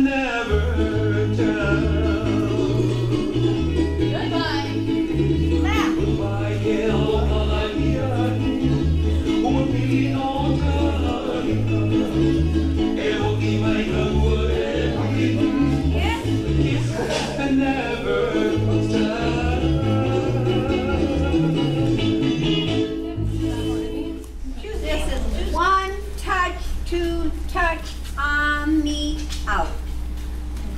never tell. Goodbye. Goodbye, Hawaiian. We'll be on time. It'll be my kiss and never tell. This is 1 touch, 2 touch, on me, out.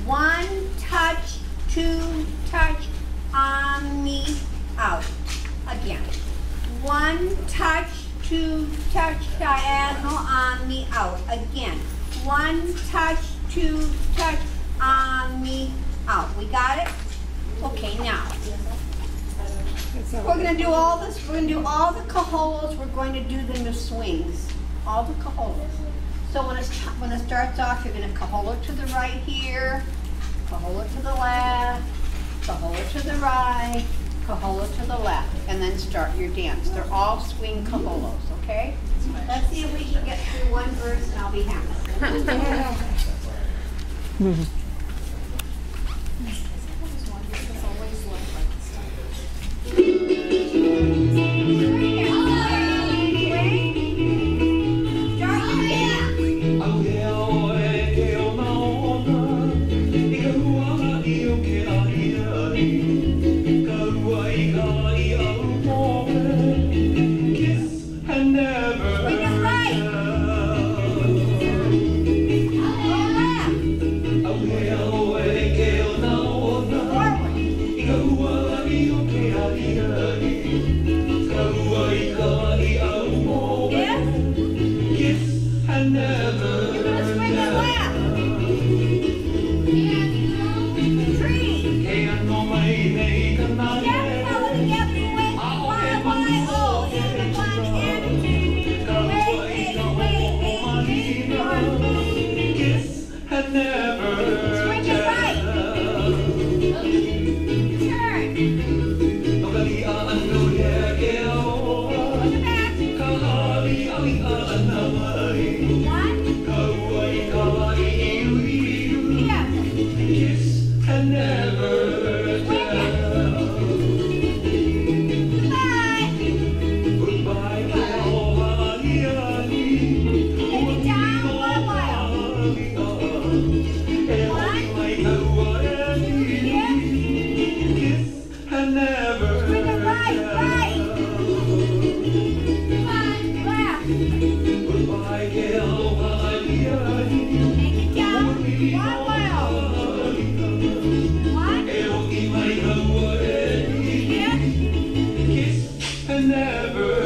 1 touch, 2 touch, on me, out. Again. 1 touch, 2 touch, diagonal, on me, out. Again. 1 touch, 2 touch, on me, out. We got it? Okay, now. We're going to do all this. We're going to do all the kaholos. We're going to do them as swings. All the kaholos. So when it starts off, you're going to kaholo to the right here, kaholo to the left, kaholo to the right, kaholo to the left, and then start your dance. They're all swing kaholos, okay? Let's see if we can get through one verse and I'll be happy. Never